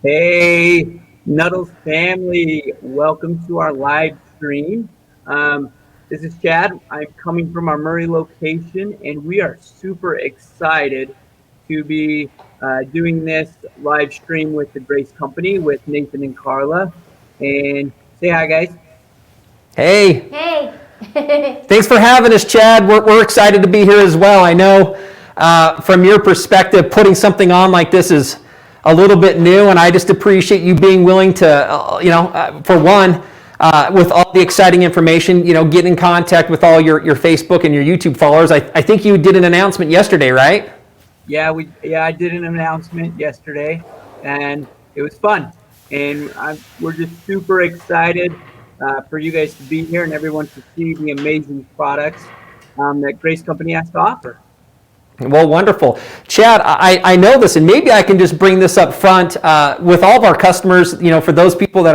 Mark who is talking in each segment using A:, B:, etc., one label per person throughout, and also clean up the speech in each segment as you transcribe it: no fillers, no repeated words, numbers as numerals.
A: Hey, Nuddles family, welcome to our live stream. Um, this is Chad. I'm coming from our Murray location, and we are super excited to be doing this live stream with the Grace Company with Nathan and Carla. And say hi, guys.
B: Hey,
C: Hey.
B: thanks for having us, Chad. We're excited to be here as well. I know from your perspective, putting something on like this is a little bit new, and I just appreciate you being willing to, for one, with all the exciting information, get in contact with all your Facebook and your YouTube followers. I think you did an announcement yesterday, right?
A: Yeah, I did an announcement yesterday, and it was fun. And we're just super excited for you guys to be here and everyone to see the amazing products that Grace Company has to offer.
B: Well, wonderful. Chad, I know this, and maybe I can just bring this up front with all of our customers, for those people that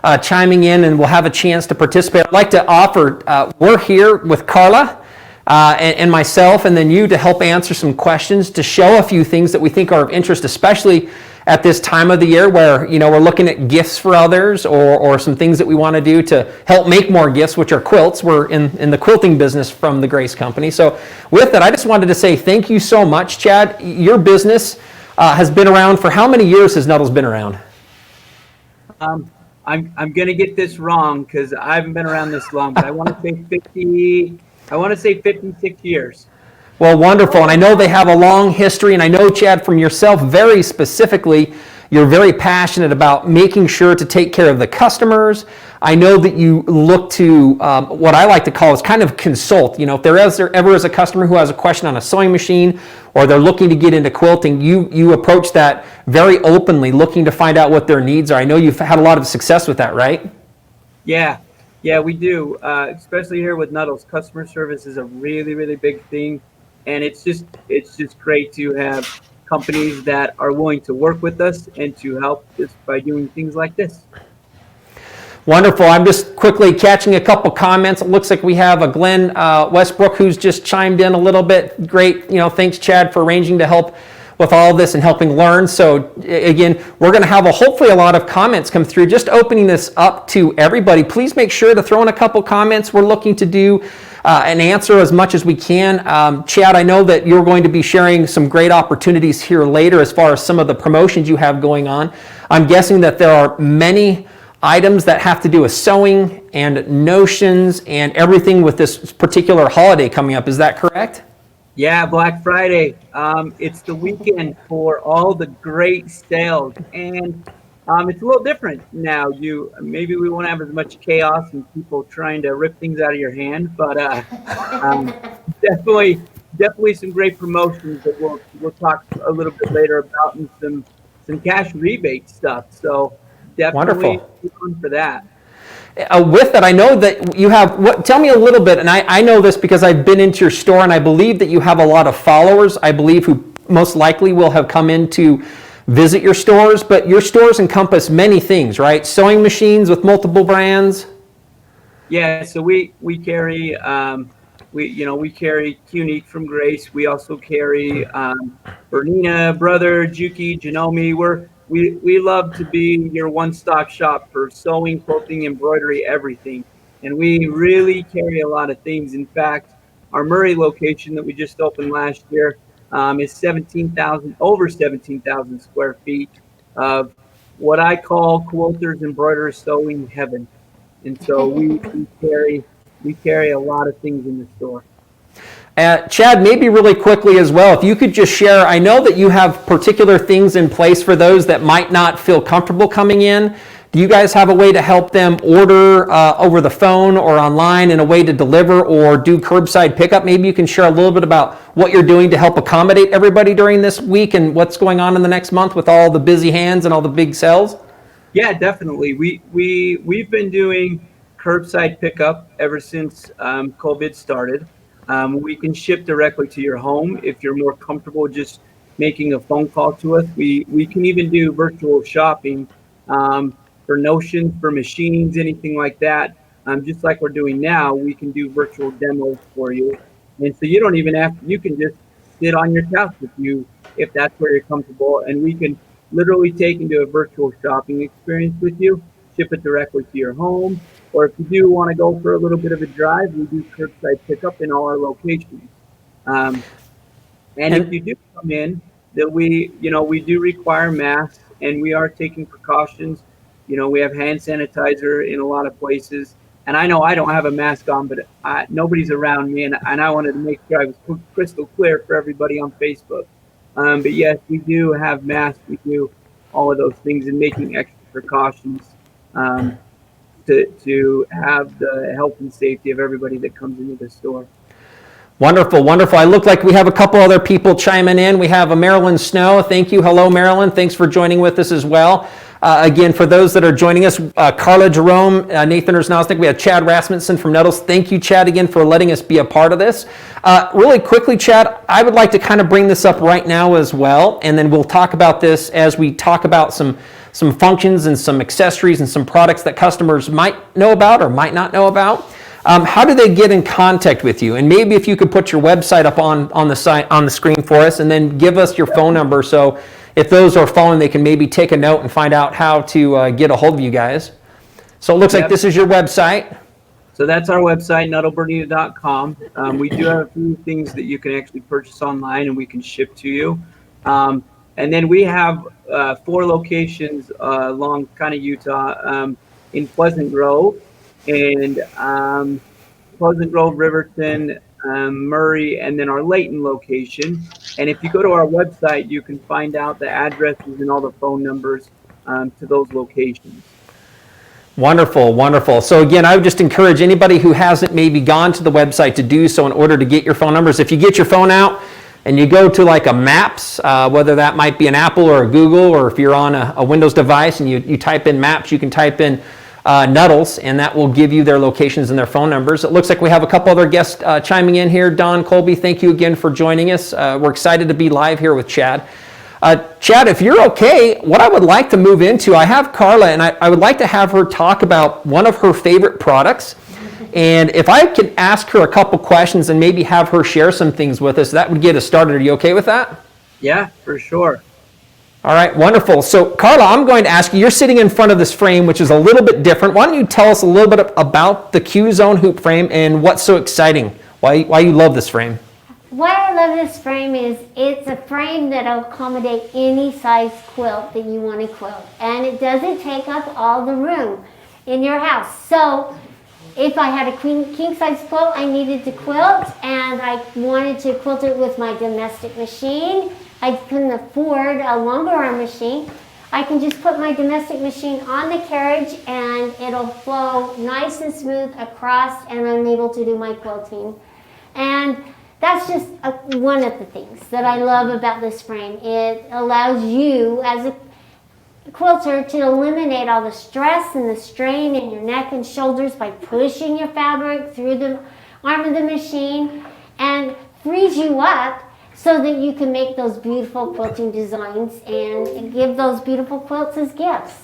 B: are chiming in and will have a chance to participate. I'd like to offer, we're here with Carla and myself, and then you to help answer some questions, to show a few things that we think are of interest, especially at this time of the year where we're looking at gifts for others or some things that we want to do to help make more gifts, which are quilts. We're in the quilting business from the Grace Company. So with that, I just wanted to say thank you so much, Chad. Your business has been around for how many years has Nuddles been around?
A: I'm gonna get this wrong because I haven't been around this long, but I want to say 50. I want to say 56 years.
B: Well, wonderful. And I know they have a long history. And I know, Chad, from yourself very specifically, you're very passionate about making sure to take care of the customers. I know that you look to what I like to call is kind of consult. If there ever is a customer who has a question on a sewing machine or they're looking to get into quilting, you approach that very openly, looking to find out what their needs are. I know you've had a lot of success with that, right?
A: Yeah, we do. Especially here with Nuddles, customer service is a really, really big thing. And it's just great to have companies that are willing to work with us and to help us by doing things like this.
B: Wonderful. I'm just quickly catching a couple comments. It looks like we have a Glenn Westbrook who's just chimed in a little bit. Great. Thanks, Chad, for arranging to help with all of this and helping learn. So again, we're going to have hopefully a lot of comments come through. Just opening this up to everybody. Please make sure to throw in a couple comments. We're looking to do and answer as much as we can. Chad, I know that you're going to be sharing some great opportunities here later as far as some of the promotions you have going on. I'm guessing that there are many items that have to do with sewing and notions and everything with this particular holiday coming up. Is that correct?
A: Yeah, Black Friday. It's the weekend for all the great sales, and it's a little different now. Maybe we won't have as much chaos and people trying to rip things out of your hand, but um, definitely some great promotions that we'll talk a little bit later about, and some cash rebate stuff. So definitely
B: Wonderful.
A: on for that.
B: With that, I know that you have, tell me a little bit, and I know this because I've been into your store, and I believe that you have a lot of followers, I believe, who most likely will have come in to visit your stores, but your stores encompass many things, right? Sewing machines with multiple brands.
A: Yeah, so we carry we carry Unique from Grace. We also carry Bernina, Brother, Juki, Janome. We love to be your one-stop shop for sewing, quilting, embroidery, everything. And we really carry a lot of things. In fact, our Murray location that we just opened last year is over 17,000 square feet of what I call quilters, embroiderers, sewing heaven. And so we carry a lot of things in the store.
B: Chad, maybe really quickly as well, if you could just share, I know that you have particular things in place for those that might not feel comfortable coming in. Do you guys have a way to help them order over the phone or online and a way to deliver or do curbside pickup? Maybe you can share a little bit about what you're doing to help accommodate everybody during this week and what's going on in the next month with all the busy hands and all the big sales.
A: Yeah, definitely. We've been doing curbside pickup ever since COVID started. We can ship directly to your home if you're more comfortable just making a phone call to us. We can even do virtual shopping for notions, for machines, anything like that. Just like we're doing now, we can do virtual demos for you. And so you don't even you can just sit on your couch if that's where you're comfortable, and literally take into a virtual shopping experience with you, ship it directly to your home, or if you do want to go for a little bit of a drive, we do curbside pickup in all our locations. Um, and if
B: And
A: you do come in, that we do require masks, and we are taking precautions. We have hand sanitizer in a lot of places. And I know I don't have a mask on, but nobody's around me, and I wanted to make sure I was crystal clear for everybody on Facebook. But yes, we do have masks. We do all of those things, and making extra precautions um, to have the health and safety of everybody that comes into the store.
B: wonderful, wonderful. I look like we have a couple other people chiming in. We have a Marilyn Snow. Thank you. Hello, Marilyn. Thanks for joining with us as well. Again, for those that are joining us, Carla Jerome, Nathan Erznosnik, we have Chad Rasmussen from Nettles. Thank you, Chad, again, for letting us be a part of this. Really quickly, Chad, I would like to kind of bring this up right now as well, and then we'll talk about this as we talk about some functions and some accessories and some products that customers might know about or might not know about. How do they get in contact with you? And maybe if you could put your website up on the screen for us, and then give us your phone number, so if those are following, they can maybe take a note and find out how to get a hold of you guys. So it looks like this is your website.
A: So that's our website, nuttallebernina.com. We do have a few things that you can actually purchase online, and we can ship to you. And then we have 4 locations along kind of Utah, in Pleasant Grove, and Riverton, Murray, and then our Layton location. And if you go to our website, you can find out the addresses and all the phone numbers to those locations.
B: Wonderful, wonderful. So again, I would just encourage anybody who hasn't maybe gone to the website to do so in order to get your phone numbers. If you get your phone out and you go to like a Maps, whether that might be an Apple or a Google, or if you're on a Windows device and you type in Maps, you can type in Nettles, and that will give you their locations and their phone numbers. It looks like we have a couple other guests chiming in here. Don Colby, thank you again for joining us. We're excited to be live here with Chad. Chad, if you're okay, what I would like to move into, I have Carla, and I would like to have her talk about one of her favorite products. And if I could ask her a couple questions and maybe have her share some things with us, that would get us started. Are you okay with that?
A: Yeah, for sure.
B: All right, wonderful. So, Carla, I'm going to ask you, you're sitting in front of this frame, which is a little bit different. Why don't you tell us a little bit about the Q-Zone hoop frame and what's so exciting, why you love this frame?
C: Why I love this frame is it's a frame that'll accommodate any size quilt that you want to quilt. And it doesn't take up all the room in your house. So, if I had a king size quilt I needed to quilt, and I wanted to quilt it with my domestic machine, I couldn't afford a longer arm machine, I can just put my domestic machine on the carriage and it'll flow nice and smooth across, and I'm able to do my quilting. And that's just one of the things that I love about this frame. It allows you as a quilter to eliminate all the stress and the strain in your neck and shoulders by pushing your fabric through the arm of the machine, and frees you up so that you can make those beautiful quilting designs and give those beautiful quilts as gifts.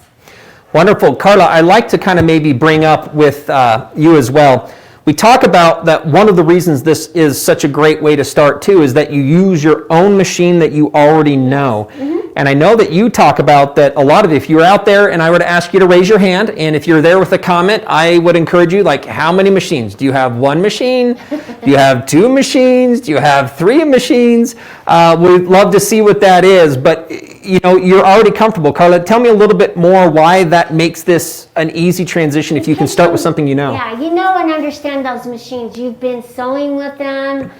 B: Wonderful. Carla, I'd like to kind of maybe bring up with you as well. We talk about that one of the reasons this is such a great way to start too is that you use your own machine that you already know. Mm-hmm. And I know that you talk about that a lot of, if you're out there and I were to ask you to raise your hand, and if you're there with a comment, I would encourage you, like, how many machines? Do you have one machine? Do you have 2 machines? Do you have 3 machines? We'd love to see what that is, but you're already comfortable. Carla, tell me a little bit more why that makes this an easy transition if you can start with something you know.
C: Yeah, you know and understand those machines. You've been sewing with them,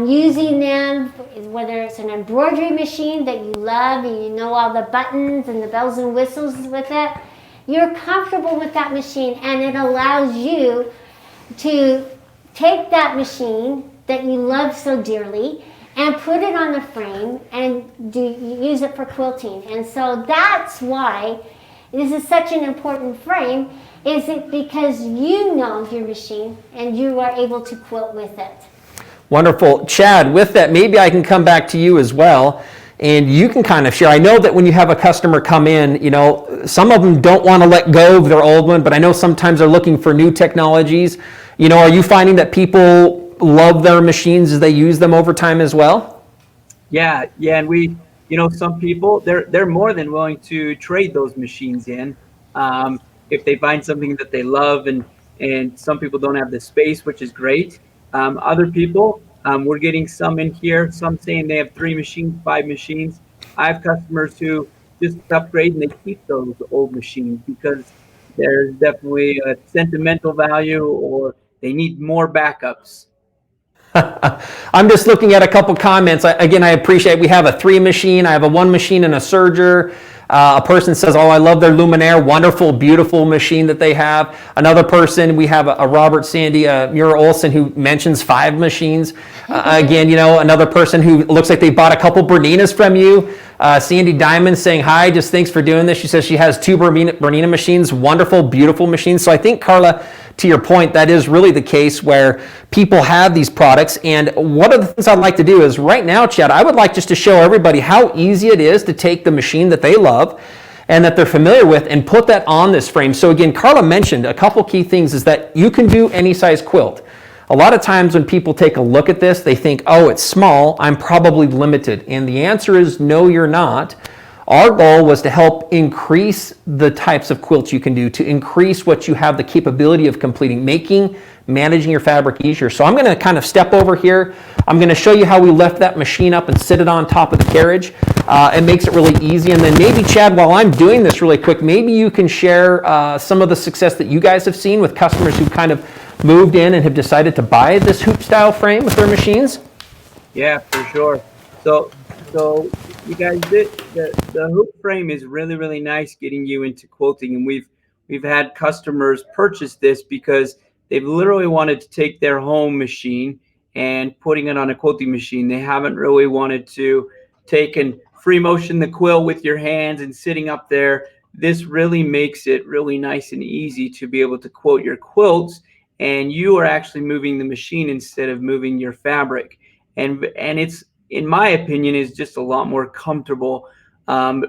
C: using them, whether it's an embroidery machine that you love and you know all the buttons and the bells and whistles with it. You're comfortable with that machine, and it allows you to take that machine that you love so dearly and put it on the frame and use it for quilting. And so that's why this is such an important frame, is it because you know your machine and you are able to quilt with it.
B: Wonderful. Chad, with that, maybe I can come back to you as well, and you can kind of share. I know that when you have a customer come in, some of them don't want to let go of their old one, but I know sometimes they're looking for new technologies. Are you finding that people love their machines as they use them over time as well?
A: Yeah, and we some people they're more than willing to trade those machines in um, if they find something that they love, and some people don't have the space, which is great. Other people, we're getting some in here, some saying they have 3 machines, 5 machines. I have customers who just upgrade and they keep those old machines because there's definitely a sentimental value, or they need more backups.
B: I'm just looking at a couple comments. Again, I appreciate we have a 3 machine. I have a 1 machine and a serger. A person says, oh, I love their Luminaire. Wonderful, beautiful machine that they have. Another person, we have a Robert Sandy, Muir Olson, who mentions 5 machines. Again, another person who looks like they bought a couple Berninas from you. Sandy Diamond saying, hi, just thanks for doing this. She says she has 2 Bernina machines. Wonderful, beautiful machines. So I think, Carla, to your point, that is really the case where people have these products. And one of the things I'd like to do is right now, Chad, I would like just to show everybody how easy it is to take the machine that they love and that they're familiar with and put that on this frame. So again, Carla mentioned a couple key things is that you can do any size quilt. A lot of times when people take a look at this, they think, oh, it's small, I'm probably limited. And the answer is no, you're not. Our goal was to help increase the types of quilts you can do, to increase what you have the capability of completing, managing your fabric easier. So I'm going to kind of step over here. I'm going to show you how we left that machine up and sit it on top of the carriage. It makes it really easy. And then maybe, Chad, while I'm doing this really quick, maybe you can share some of the success that you guys have seen with customers who kind of moved in and have decided to buy this hoop style frame with their machines.
A: Yeah, for sure. So you guys, the hoop frame is really, really nice getting you into quilting, and we've had customers purchase this because they've literally wanted to take their home machine and putting it on a quilting machine. They haven't really wanted to take and free motion the quilt with your hands and sitting up there. This really makes it really nice and easy to be able to quilt your quilts, and you are actually moving the machine instead of moving your fabric. And it's, in my opinion, is just a lot more comfortable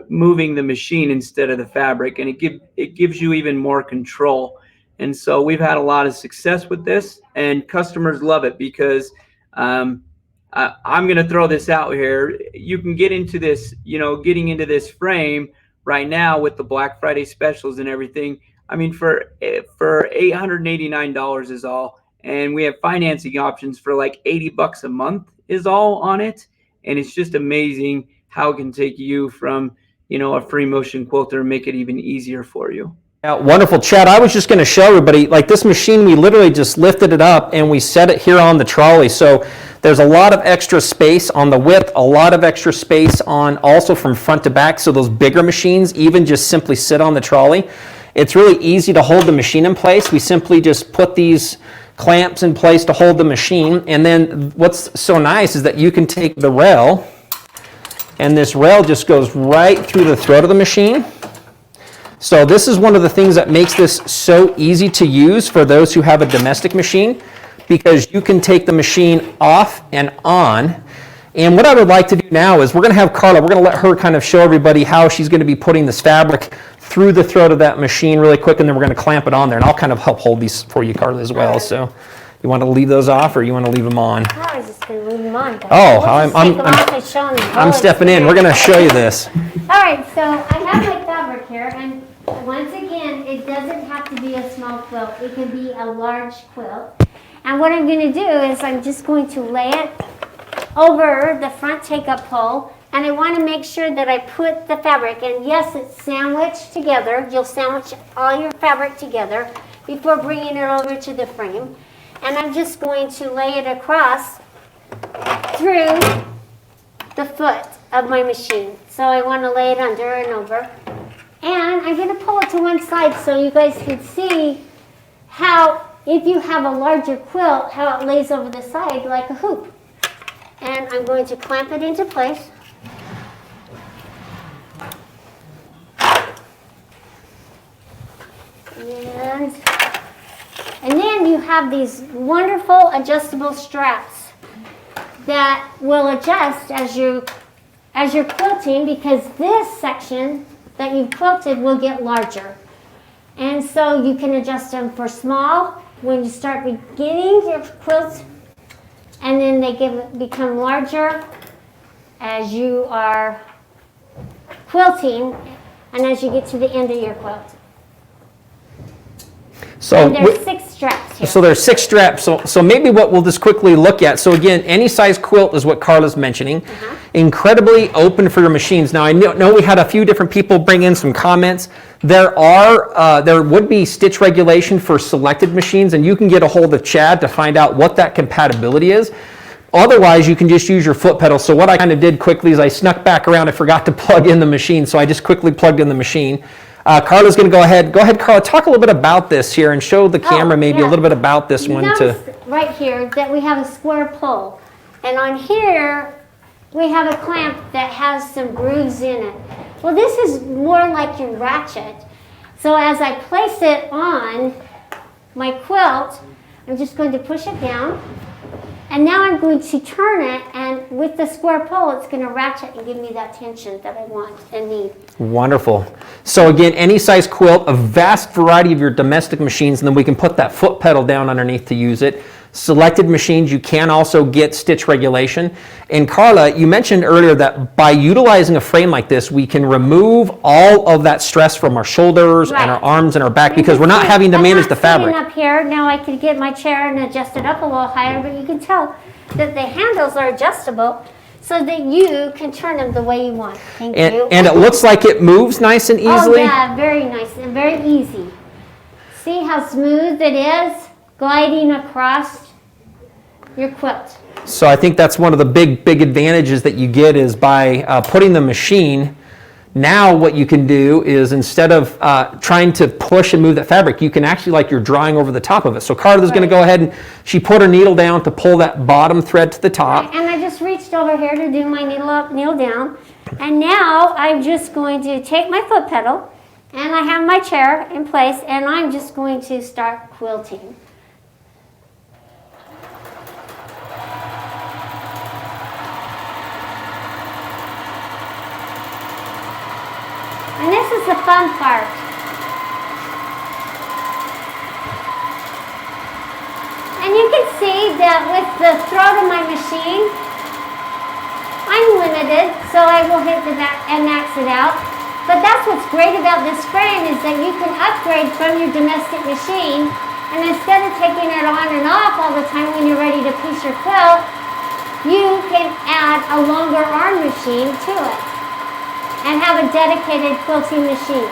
A: moving the machine instead of the fabric, and it gives you even more control. And so we've had a lot of success with this, and customers love it because I'm going to throw this out here. You can get into this, getting into this frame right now with the Black Friday specials and everything. I mean, for $889 is all, and we have financing options for like $80 a month is all on it. And it's just amazing how it can take you from, a free motion quilter and make it even easier for you.
B: Yeah, wonderful, Chad. I was just going to show everybody, like this machine, we literally just lifted it up and we set it here on the trolley. So there's a lot of extra space on the width, a lot of extra space on also from front to back. So those bigger machines even just simply sit on the trolley. It's really easy to hold the machine in place. We simply just put these clamps in place to hold the machine. And then what's so nice is that you can take the rail, and this rail just goes right through the throat of the machine. So this is one of the things that makes this so easy to use for those who have a domestic machine, because you can take the machine off and on. And what I would like to do now is we're going to have Carla, we're going to let her kind of show everybody how she's going to be putting this fabric through the throat of that machine really quick, and then we're going to clamp it on there. And I'll kind of help hold these for you, Carla, as well. So you want to leave those off, or you want to leave them on?
C: I was just going to leave them on.
B: Oh, I'm stepping in. We're going to show you this.
C: All right, so I have my fabric here, and once again, it doesn't have to be a small quilt. It can be a large quilt. And what I'm going to do is I'm just going to lay it over the front take-up pole, and I want to make sure that I put the fabric, and yes, it's sandwiched together. You'll sandwich all your fabric together before bringing it over to the frame. And I'm just going to lay it across through the foot of my machine. So I want to lay it under and over. And I'm going to pull it to one side so you guys can see how, if you have a larger quilt, how it lays over the side like a hoop. And I'm going to clamp it into place. And then you have these wonderful adjustable straps that will adjust as you're quilting, because this section that you've quilted will get larger. And so you can adjust them for small when you start beginning your quilts, and then they become larger as you are quilting, and as you get to the end of your quilt.
B: So
C: and there's 6 straps here.
B: So there's 6 straps. So maybe what we'll just quickly look at. So again, any size quilt is what Carla's mentioning. Incredibly open for your machines. Now I know we had a few different people bring in some comments. There would be stitch regulation for selected machines, and you can get a hold of Chad to find out what that compatibility is. Otherwise, you can just use your foot pedal. So what I kind of did quickly is I snuck back around. I forgot to plug in the machine, so I just quickly plugged in the machine. Carla's going to go ahead. Go ahead, Carla. Talk a little bit about this here and show the camera maybe a little bit about this one.
C: Notice right here that we have a square pole. And on here, we have a clamp that has some grooves in it. Well, this is more like your ratchet. So as I place it on my quilt, I'm just going to push it down. And now I'm going to turn it, and with the square pole, it's going to ratchet and give me that tension that I want and need.
B: Wonderful. So again, any size quilt, a vast variety of your domestic machines, and then we can put that foot pedal down underneath to use it. Selected machines, you can also get stitch regulation. And Carla, you mentioned earlier that by utilizing a frame like this, we can remove all of that stress from our shoulders and our arms and our back because we're not having to manage the fabric.
C: Up here, now I could get my chair and adjust it up a little higher, but you can tell that the handles are adjustable so that you can turn them the way you want. Thank you.
B: And it looks like it moves nice and easily.
C: Oh yeah, very nice and very easy. See how smooth it is? Gliding across your quilt.
B: So I think that's one of the big advantages that you get is by putting the machine. Now what you can do is instead of trying to push and move that fabric, you can actually like you're drawing over the top of it. So Carla's going to go ahead and she put her needle down to pull that bottom thread to the top.
C: Right, and I just reached over here to do my needle up, needle down. And now I'm just going to take my foot pedal and I have my chair in place and I'm just going to start quilting. And this is the fun part. And you can see that with the throat of my machine, I'm limited, so I will hit the back and max it out. But that's what's great about this frame is that you can upgrade from your domestic machine, and instead of taking it on and off all the time when you're ready to piece your quilt, you can add a longer arm machine to it and have a dedicated quilting machine.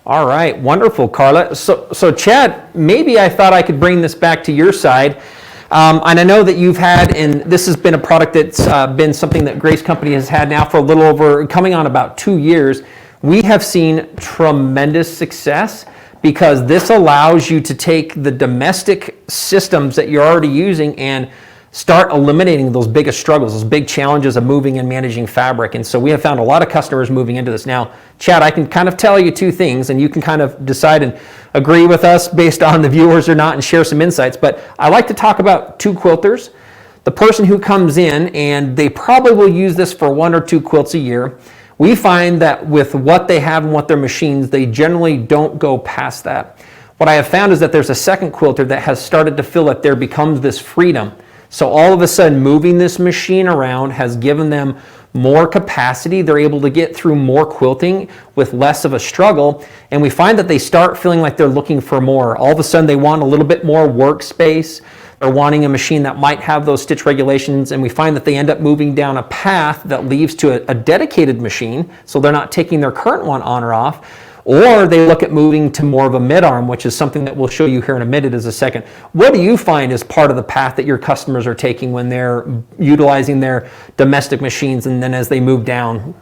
B: All right, wonderful, Carla. So Chad, maybe I thought I could bring this back to your side. And I know that you've had, and this has been a product that's been something that Grace Company has had now for a little over, coming on about 2 years. We have seen tremendous success because this allows you to take the domestic systems that you're already using and start eliminating those biggest struggles, those big challenges of moving and managing fabric. And so we have found a lot of customers moving into this. Now, Chad, I can kind of tell you 2 things, and you can kind of decide and agree with us based on the viewers or not and share some insights. But I like to talk about 2 quilters. The person who comes in, and they probably will use this for 1 or 2 quilts a year. We find that with what they have and what their machines, they generally don't go past that. What I have found is that there's a second quilter that has started to feel that there becomes this freedom. So all of a sudden, moving this machine around has given them more capacity. They're able to get through more quilting with less of a struggle. And we find that they start feeling like they're looking for more. All of a sudden, they want a little bit more workspace. They're wanting a machine that might have those stitch regulations. And we find that they end up moving down a path that leads to a dedicated machine. So they're not taking their current one on or off. Or they look at moving to more of a mid-arm, which is something that we'll show you here in a minute as a second. What do you find is part of the path that your customers are taking when they're utilizing their domestic machines and then as they move down?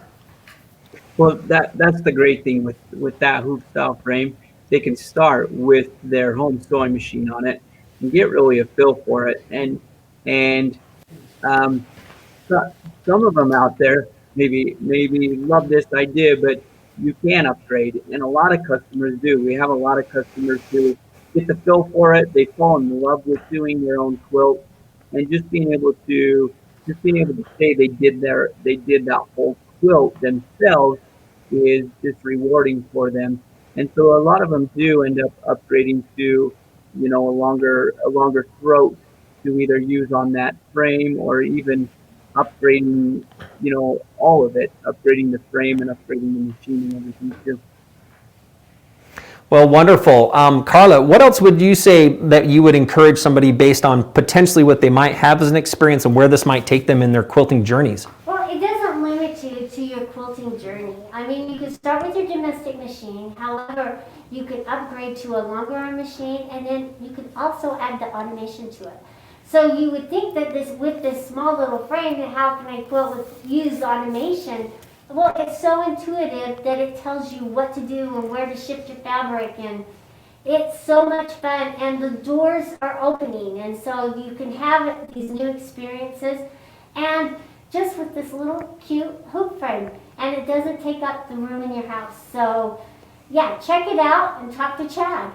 A: Well, that's the great thing with that hoop style frame. They can start with their home sewing machine on it and get really a feel for it. And some of them out there maybe love this idea, but you can upgrade, and a lot of customers do. We have a lot of customers who get the feel for it. They fall in love with doing their own quilt, and just being able to say they did that whole quilt themselves is just rewarding for them. And so a lot of them do end up upgrading to, a longer throat to either use on that frame or even upgrading, all of it, upgrading the frame and upgrading the machine and everything too.
B: Well, wonderful. Carla, what else would you say that you would encourage somebody based on potentially what they might have as an experience and where this might take them in their quilting journeys?
C: Well, it doesn't limit you to your quilting journey. I mean, you can start with your domestic machine. However, you can upgrade to a longer arm machine, and then you can also add the automation to it. So you would think that with this small little frame, how can I quilt with used automation? Well, it's so intuitive that it tells you what to do and where to shift your fabric, and it's so much fun, and the doors are opening, and so you can have these new experiences, and just with this little cute hoop frame, and it doesn't take up the room in your house. So yeah, check it out and talk to Chad.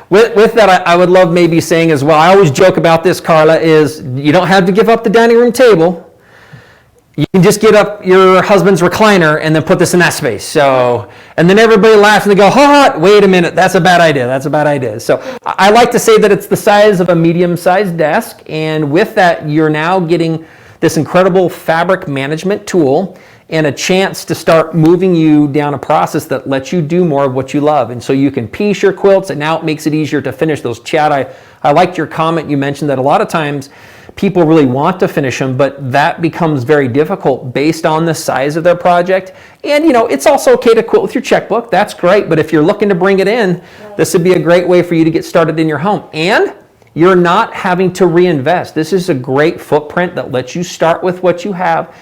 B: With that, I would love maybe saying as well, I always joke about this, Carla, is you don't have to give up the dining room table. You can just get up your husband's recliner and then put this in that space. So, and then everybody laughs and they go, ha, wait a minute, that's a bad idea. That's a bad idea. So I like to say that it's the size of a medium-sized desk. And with that, you're now getting this incredible fabric management tool and a chance to start moving you down a process that lets you do more of what you love. And so you can piece your quilts, and now it makes it easier to finish those. Chad, I liked your comment. You mentioned that a lot of times people really want to finish them, but that becomes very difficult based on the size of their project. And it's also okay to quilt with your checkbook. That's great. But if you're looking to bring it in, this would be a great way for you to get started in your home. And you're not having to reinvest. This is a great footprint that lets you start with what you have.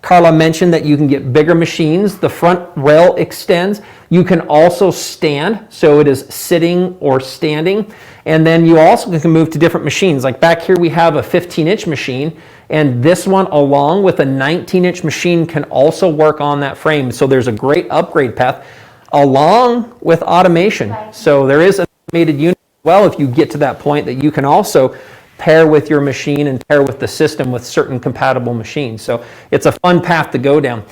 B: Carla mentioned that you can get bigger machines. The front rail extends. You can also stand, so it is sitting or standing. And then you also can move to different machines. Like back here we have a 15-inch machine, and this one along with a 19-inch machine can also work on that frame. So there's a great upgrade path along with automation.
C: Right.
B: So there is an automated unit as well if you get to that point that you can also pair with your machine and pair with the system with certain compatible machines. So it's a fun path to go down.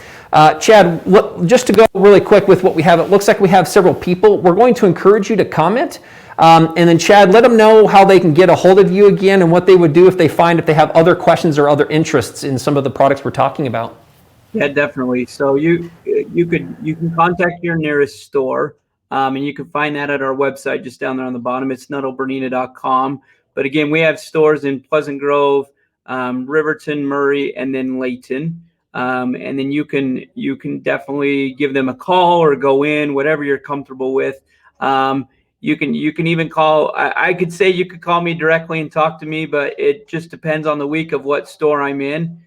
B: Chad, just to go really quick with what we have, it looks like we have several people. We're going to encourage you to comment. And then Chad, let them know how they can get a hold of you again and what they would do if they have other questions or other interests in some of the products we're talking about.
A: Yeah, definitely. So you can contact your nearest store, and you can find that at our website just down there on the bottom. It's nuttallbernina.com. But again, we have stores in Pleasant Grove, Riverton, Murray, and then Layton. And then you can definitely give them a call or go in, whatever you're comfortable with. You can even call. I could say you could call me directly and talk to me, but it just depends on the week of what store I'm in.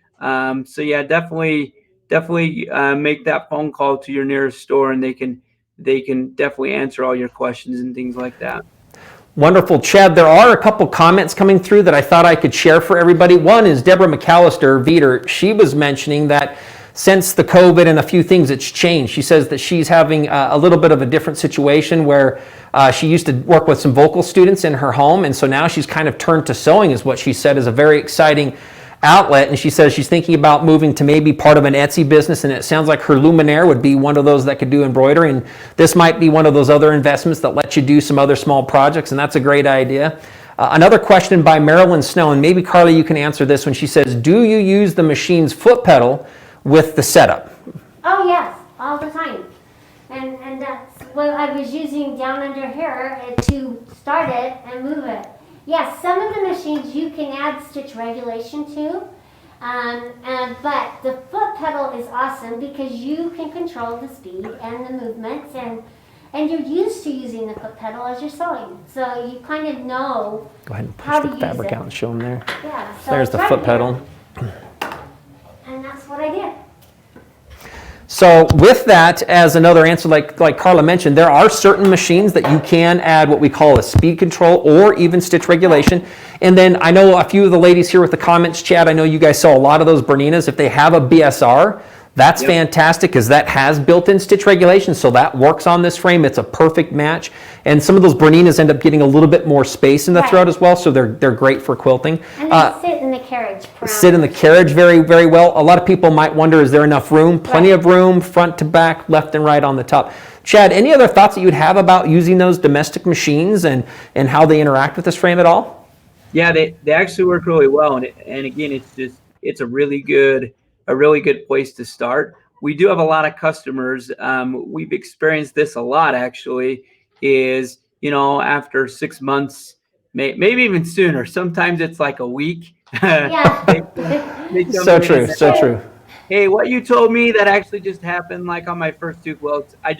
A: So yeah, definitely make that phone call to your nearest store, and they can definitely answer all your questions and things like that.
B: Wonderful. Chad, there are a couple comments coming through that I thought I could share for everybody. One is Deborah McAllister, Veeder. She was mentioning that since the COVID and a few things, it's changed. She says that she's having a little bit of a different situation where she used to work with some vocal students in her home, and so now she's kind of turned to sewing, is what she said is a very exciting outlet. And she says she's thinking about moving to maybe part of an Etsy business, and it sounds like her Luminaire would be one of those that could do embroidery, and this might be one of those other investments that lets you do some other small projects, and that's a great idea. Another question by Marilyn Snow, and maybe Carly you can answer this one. She says, do you use the machine's foot pedal with the setup?
C: Oh yes, all the time. And that's what I was using down under here to start it and move it. Yes, some of the machines you can add stitch regulation to, but the foot pedal is awesome because you can control the speed and the movements, and you're used to using the foot pedal as you're sewing, so you kind of know
B: Go ahead and
C: how
B: push
C: to
B: the fabric
C: use it.
B: out and show them there.
C: Yeah, so
B: There's
C: it's
B: the
C: right
B: foot
C: here,
B: pedal.
C: and that's what I did.
B: So with that, as another answer, like Carla mentioned, there are certain machines that you can add what we call a speed control or even stitch regulation. And then I know a few of the ladies here with the comments, Chad, I know you guys saw a lot of those Berninas. If they have a BSR, that's fantastic because that has built-in stitch regulation, so that works on this frame. It's a perfect match. And some of those Berninas end up getting a little bit more space in the throat as well, so they're great for quilting.
C: And they sit in the carriage.
B: Sit in the carriage very, very well. A lot of people might wonder, is there enough room? Plenty of room, front to back, left and right on the top. Chad, any other thoughts that you'd have about using those domestic machines and how they interact with this frame at all?
A: Yeah, they actually work really well, and again, it's just it's a really good place to start. We do have a lot of customers. We've experienced this a lot actually. Is after 6 months, maybe even sooner. Sometimes it's like a week.
C: Yeah.
A: They come
B: So
A: in
B: true,
A: and
B: so true.
A: hey, what you told me that actually just happened, like on my first two quilts. I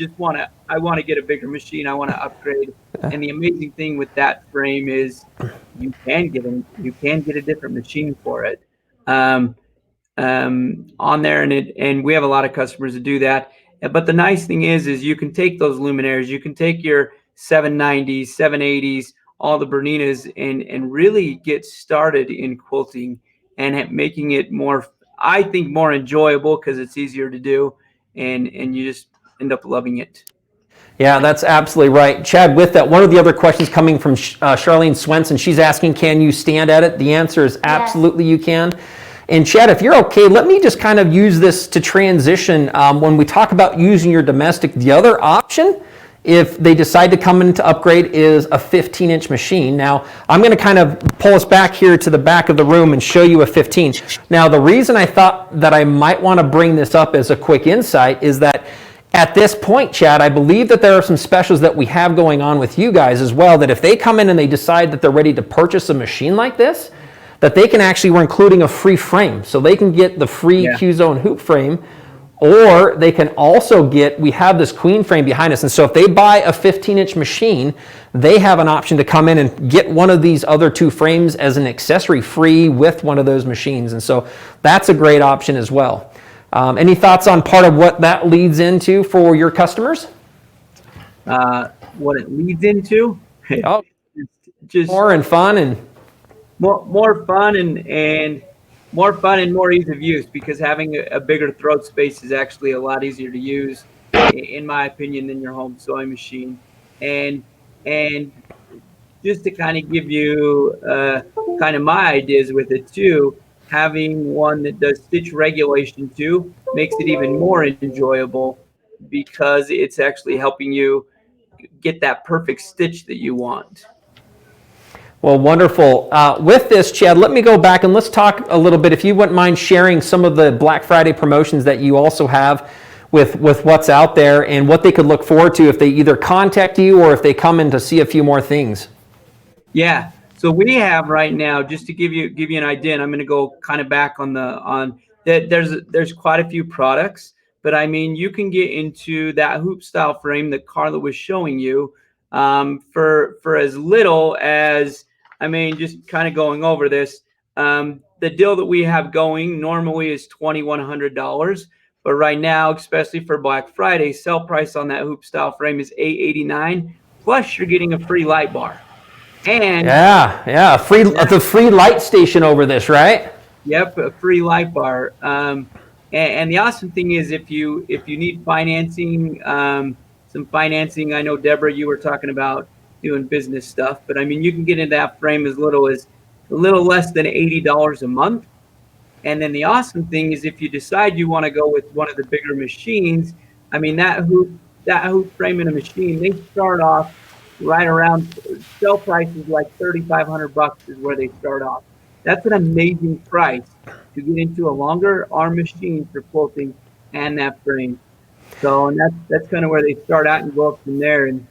A: want to get a bigger machine. I want to upgrade. And the amazing thing with that frame is you can get a different machine for it. Um, on there, and we have a lot of customers that do that. But the nice thing is you can take those luminaires, you can take your 790s, 780s, all the Berninas, and really get started in quilting and making it more, I think, more enjoyable because it's easier to do, and you just end up loving it.
B: Yeah, that's absolutely right. Chad, with that, one of the other questions coming from Charlene Swenson, she's asking, can you stand at it? The answer is absolutely you can. And Chad, if you're okay, let me just kind of use this to transition. When we talk about using your domestic, the other option, if they decide to come in to upgrade, is a 15-inch machine. Now, I'm going to kind of pull us back here to the back of the room and show you a 15. Now, the reason I thought that I might want to bring this up as a quick insight is that at this point, Chad, I believe that there are some specials that we have going on with you guys as well, that if they come in and they decide that they're ready to purchase a machine like this, that they can actually, we're including a free frame. So they can get the free Q-Zone hoop frame, or they can also get, we have this queen frame behind us. And so if they buy a 15-inch machine, they have an option to come in and get one of these other two frames as an accessory free with one of those machines. And so that's a great option as well. Any thoughts on part of what that leads into for your customers?
A: What it leads into?
B: Oh,
A: just
B: more and fun and
A: more fun and more fun and more ease of use, because having a bigger throat space is actually a lot easier to use, in my opinion, than your home sewing machine. And just to kind of give you kind of my ideas with it too, having one that does stitch regulation too makes it even more enjoyable, because it's actually helping you get that perfect stitch that you want.
B: Well, wonderful. With this, Chad, let me go back and let's talk a little bit, if you wouldn't mind sharing some of the Black Friday promotions that you also have with what's out there and what they could look forward to if they either contact you or if they come in to see a few more things.
A: Yeah. So we have right now, just to give you an idea, and I'm going to go kind of back on that. There's quite a few products, but I mean, you can get into that hoop style frame that Carla was showing you for as little as, I mean, just kind of going over this. The deal that we have going normally is $2,100, but right now, especially for Black Friday, sale price on that hoop style frame is $889. Plus, you're getting a free light bar. And
B: the free light station over this, right?
A: Yep, a free light bar. And the awesome thing is, if you need financing, some financing. I know, Deborah, you were talking about doing business stuff, but I mean, you can get into that frame as little less than $80 a month. And then the awesome thing is, if you decide you want to go with one of the bigger machines, I mean, that hoop frame in a machine, they start off right around, sale prices like $3,500 is where they start off. That's an amazing price to get into a longer arm machine for quilting and that frame. So, and that's kind of where they start out and go up from there, and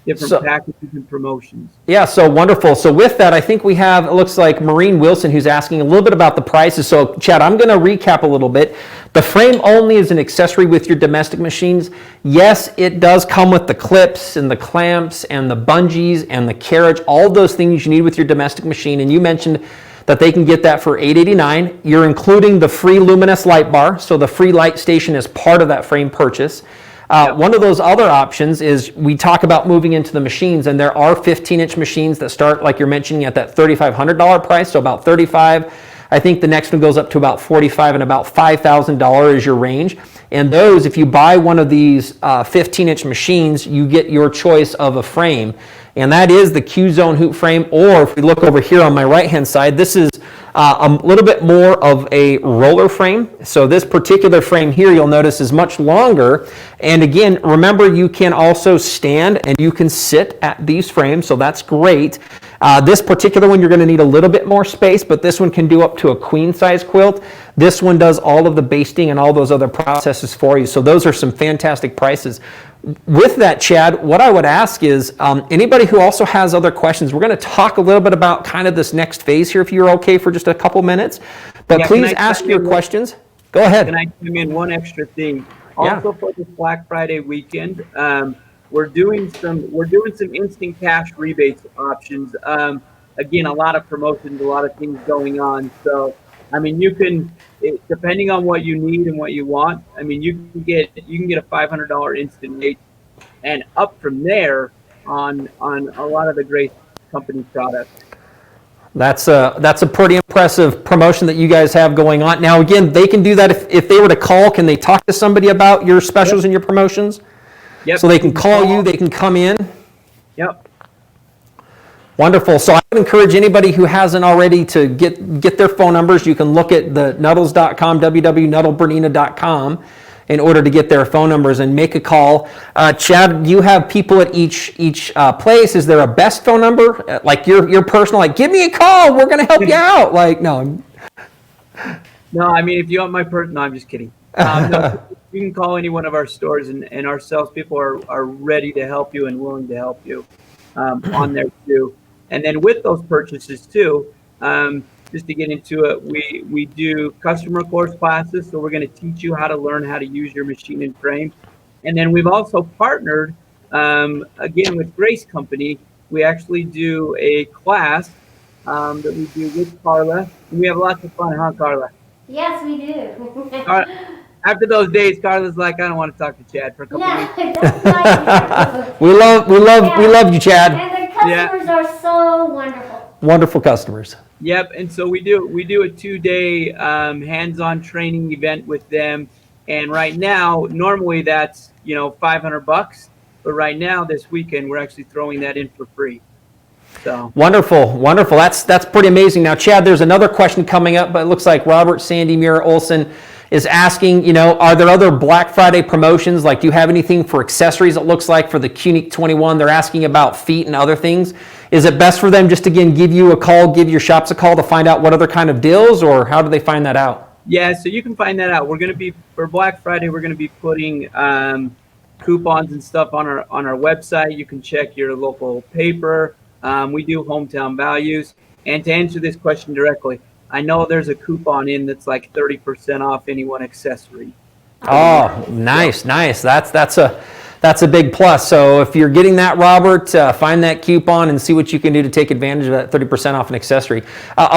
A: different packages and promotions.
B: Yeah, so wonderful. So with that, I think we have, it looks like Maureen Wilson, who's asking a little bit about the prices. So Chad, I'm going to recap a little bit. The frame only is an accessory with your domestic machines. Yes, it does come with the clips and the clamps and the bungees and the carriage, all those things you need with your domestic machine. And you mentioned that they can get that for $889. You're including the free luminous light bar, so the free light station is part of that frame purchase. One of those other options is, we talk about moving into the machines, and there are 15-inch machines that start, like you're mentioning, at that $3,500 price, so about $35,000. I think the next one goes up to about $45,000, and about $5,000 is your range. And those, if you buy one of these 15-inch machines, you get your choice of a frame. And that is the Q-Zone hoop frame, or if we look over here on my right-hand side, this is a little bit more of a roller frame. So this particular frame here, you'll notice, is much longer. And again, remember, you can also stand and you can sit at these frames, so that's great. This particular one, you're going to need a little bit more space, but this one can do up to a queen size quilt. This one does all of the basting and all those other processes for you. So those are some fantastic prices. With that, Chad, what I would ask is anybody who also has other questions, we're going to talk a little bit about kind of this next phase here, if you're okay for just a couple minutes. But please ask your questions. Go ahead.
A: Can I come in one extra thing? Also for this Black Friday weekend, we're doing some instant cash rebates options. Again, a lot of promotions, a lot of things going on. So, I mean, you can, depending on what you need and what you want, I mean, you can get a $500 instant rate, and up from there on a lot of the Grace Company products.
B: That's a pretty impressive promotion that you guys have going on. Now, again, they can do that if they were to call. Can they talk to somebody about your specials and your promotions?
A: Yep.
B: So they can call you, they can come in?
A: Yep.
B: Wonderful. So I would encourage anybody who hasn't already to get their phone numbers. You can look at the Nuttles.com, www.nuttleBernina.com, in order to get their phone numbers and make a call. Chad, you have people at each place. Is there a best phone number? Like your personal, like, give me a call, we're going to help you out. Like, no.
A: No, I mean, if you want my person, no, I'm just kidding. No, you can call any one of our stores, and our salespeople are ready to help you and willing to help you on there too. And then with those purchases too, just to get into it, we do customer course classes. So we're going to teach you how to learn how to use your machine and frame. And then we've also partnered, again, with Grace Company. We actually do a class that we do with Carla. And we have lots of fun, huh, Carla?
C: Yes, we do.
A: After those days, Carla's like, I don't want to talk to Chad for a couple weeks.
C: That's nice.
B: We love you, Chad.
C: And the customers are so wonderful.
B: Wonderful customers.
A: Yep, and so we do a 2-day hands-on training event with them, and right now, normally that's $500, but right now this weekend we're actually throwing that in for free. So
B: Wonderful. That's pretty amazing. Now, Chad, there's another question coming up, but it looks like Robert Sandy Muir Olson is asking, are there other Black Friday promotions? Like, do you have anything for accessories? It looks like for the Cunique 21, they're asking about feet and other things. Is it best for them just, again, give you a call, give your shops a call to find out what other kind of deals, or how do they find that out?
A: Yeah, so you can find that out. We're going to be, for Black Friday, we're going to be putting coupons and stuff on our website. You can check your local paper. We do hometown values. And to answer this question directly, I know there's a coupon in that's like 30% off any one accessory.
B: Oh, nice. That's a big plus. So if you're getting that, Robert, find that coupon and see what you can do to take advantage of that 30% off an accessory.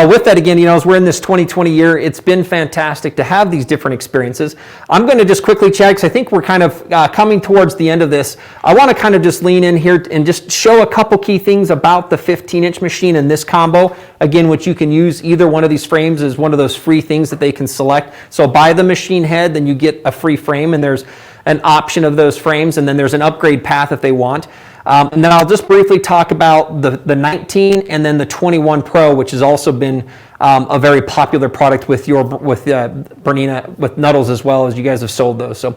B: With that, again, as we're in this 2020 year, it's been fantastic to have these different experiences. I'm going to just quickly, Chad, because I think we're kind of coming towards the end of this. I want to kind of just lean in here and just show a couple key things about the 15-inch machine and this combo. Again, which you can use either one of these frames as one of those free things that they can select. So buy the machine head, then you get a free frame, and there's an option of those frames, and then there's an upgrade path if they want. And then I'll just briefly talk about the 19 and then the 21 Pro, which has also been a very popular product with Bernina, with Nuttles as well, as you guys have sold those. So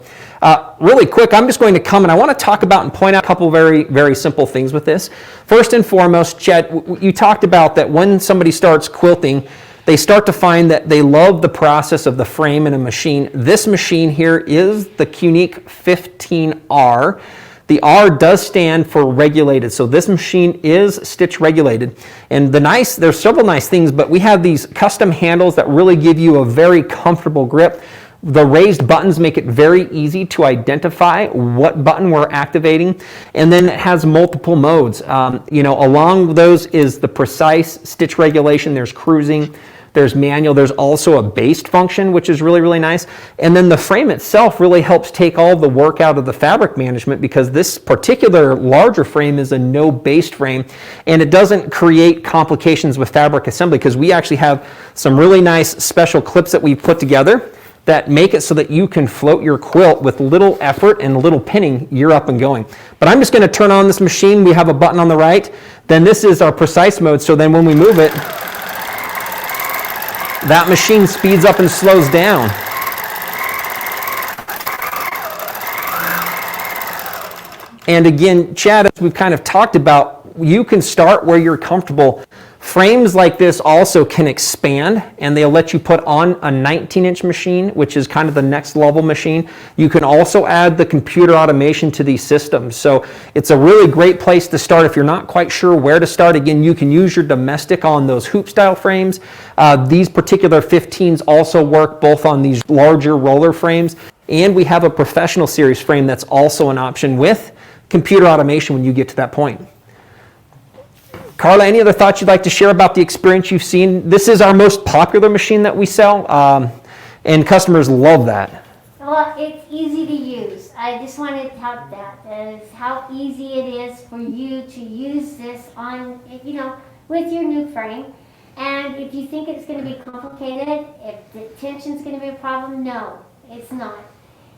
B: really quick, I'm just going to come and I want to talk about and point out a couple very, very simple things with this. First and foremost, Chet, you talked about that when somebody starts quilting, they start to find that they love the process of the frame in a machine. This machine here is the Cunique 15R. The R does stand for regulated, so this machine is stitch regulated. And there's several nice things, but we have these custom handles that really give you a very comfortable grip. The raised buttons make it very easy to identify what button we're activating, and then it has multiple modes. Along those is the precise stitch regulation. There's cruising, there's manual, there's also a based function, which is really, really nice. And then the frame itself really helps take all the work out of the fabric management, because this particular larger frame is a no based frame, and it doesn't create complications with fabric assembly, because we actually have some really nice special clips that we've put together that make it so that you can float your quilt with little effort and little pinning, you're up and going. But I'm just going to turn on this machine. We have a button on the right. Then this is our precise mode, so then when we move it, that machine speeds up and slows down. And again, Chad, as we've kind of talked about, you can start where you're comfortable. Frames like this also can expand, and they'll let you put on a 19-inch machine, which is kind of the next level machine. You can also add the computer automation to these systems. So it's a really great place to start. If you're not quite sure where to start, again, you can use your domestic on those hoop style frames. These particular 15s also work both on these larger roller frames, and we have a professional series frame that's also an option with computer automation when you get to that point. Carla, any other thoughts you'd like to share about the experience you've seen? This is our most popular machine that we sell, and customers love that.
C: Well, it's easy to use. I just wanted to tout that, is how easy it is for you to use this on, with your new frame. And if you think it's going to be complicated, if the tension's going to be a problem, no, it's not.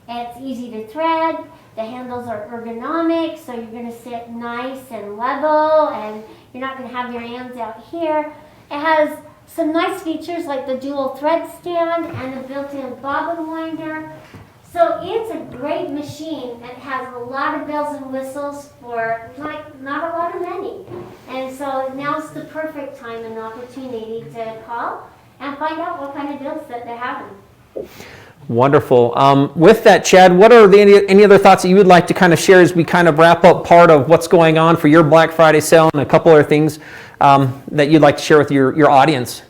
C: It's easy to thread. The handles are ergonomic, so you're going to sit nice and level, and you're not going to have your hands out here. It has some nice features like the dual thread stand and the built-in bobbin winder. So it's a great machine. It has a lot of bells and whistles for not a lot of money. And so now's the perfect time and opportunity to call and find out what kind of deals that they're having.
B: Wonderful. With that, Chad, what are any other thoughts that you would like to kind of share as we kind of wrap up part of what's going on for your Black Friday sale, and a couple other things that you'd like to share with your audience?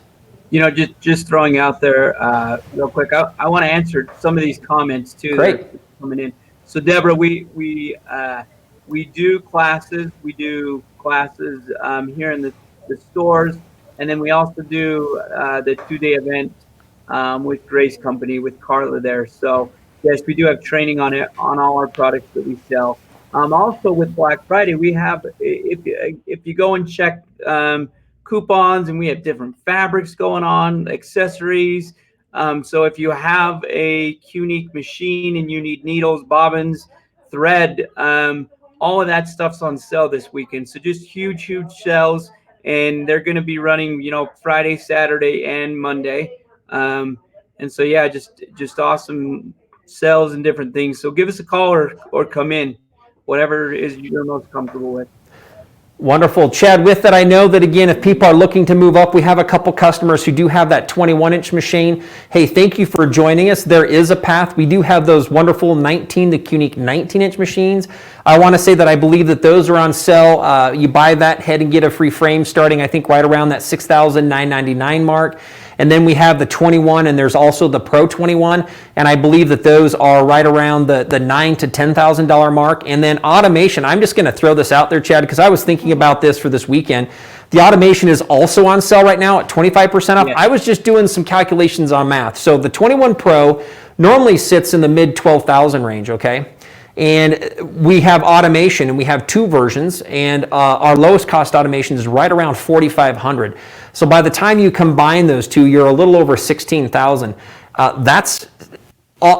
A: Just throwing out there real quick, I want to answer some of these comments too.
B: Great.
A: That are coming in. So Deborah, we do classes. We do classes here in the stores, and then we also do the 2-day event with Grace Company with Carla there. So yes, we do have training on it on all our products that we sell. Also with Black Friday, we have, if you go and check coupons, and we have different fabrics going on, accessories. So if you have a unique machine and you need needles, bobbins, thread, all of that stuff's on sale this weekend. So just huge sales, and they're going to be running, Friday, Saturday, and Monday. And so, yeah, just awesome sales and different things. So give us a call or come in, whatever is you're most comfortable with.
B: Wonderful. Chad, with that, I know that, again, if people are looking to move up, we have a couple customers who do have that 21-inch machine. Hey, thank you for joining us. There is a path. We do have those wonderful the unique 19-inch machines. I want to say that I believe that those are on sale. You buy that, head and get a free frame starting, I think, right around that $6,999 mark. And then we have the 21, and there's also the Pro 21, and I believe that those are right around the $9,000 to $10,000 mark. And then automation, I'm just going to throw this out there, Chad, because I was thinking about this for this weekend. The automation is also on sale right now at 25% off. Yeah. I was just doing some calculations on math. So the 21 Pro normally sits in the mid 12,000 range, okay? And we have automation, and we have two versions, and our lowest cost automation is right around 4,500. So by the time you combine those two, you're a little over 16,000. That's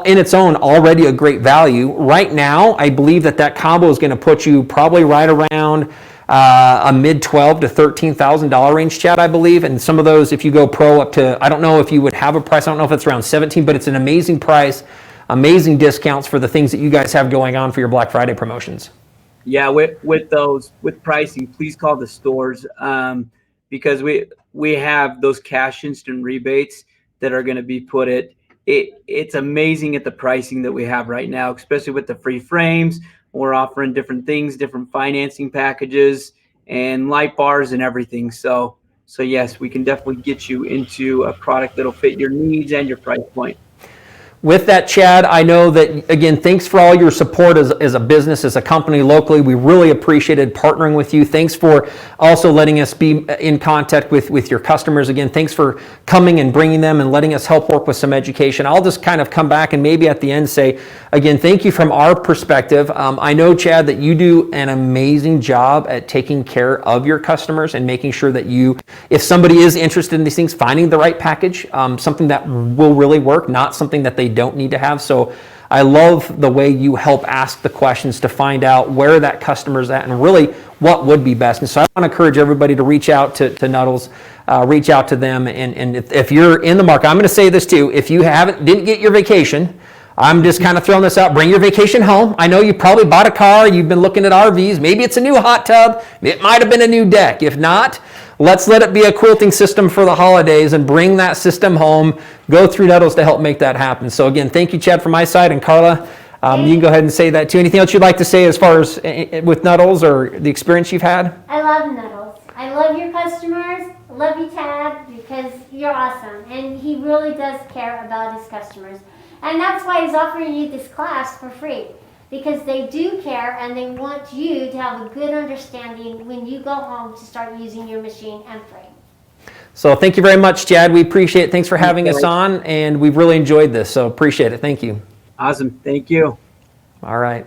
B: in its own already a great value. Right now, I believe that combo is going to put you probably right around a mid $12,000 to $13,000 range, Chad, I believe. And some of those, if you go Pro up to, I don't know if you would have a price. I don't know if it's around 17, but it's an amazing price. Amazing discounts for the things that you guys have going on for your Black Friday promotions.
A: Yeah, with pricing, please call the stores because we have those cash instant rebates that are going to be put at it's amazing at the pricing that we have right now, especially with the free frames. We're offering different things, different financing packages, and light bars and everything. So yes, we can definitely get you into a product that'll fit your needs and your price point.
B: With that, Chad, I know that, again, thanks for all your support as a business, as a company locally. We really appreciated partnering with you. Thanks for also letting us be in contact with your customers. Again, thanks for coming and bringing them and letting us help work with some education. I'll just kind of come back and maybe at the end say, again, thank you from our perspective. I know, Chad, that you do an amazing job at taking care of your customers and making sure that if somebody is interested in these things, finding the right package, something that will really work, not something that they don't need to have. So I love the way you help ask the questions to find out where that customer's at and really what would be best. And so I want to encourage everybody to reach out to Nuttles, reach out to them. And if you're in the market, I'm going to say this too, if you didn't get your vacation, I'm just kind of throwing this out. Bring your vacation home. I know you probably bought a car. You've been looking at RVs. Maybe it's a new hot tub. It might have been a new deck. If not, let's let it be a quilting system for the holidays and bring that system home. Go through Nuttles to help make that happen. So again, thank you, Chad, from my side. And Carla, you can go ahead and say that too. Anything else you'd like to say as far as with Nuttles or the experience you've had?
C: I love Nuttles. I love your customers. I love you, Chad, because you're awesome. And he really does care about his customers. And that's why he's offering you this class for free, because they do care and they want you to have a good understanding when you go home to start using your machine and frame.
B: So thank you very much, Chad. We appreciate it. Thanks for having us on, and we've really enjoyed this. So appreciate it. Thank you.
A: Awesome. Thank you.
B: All right.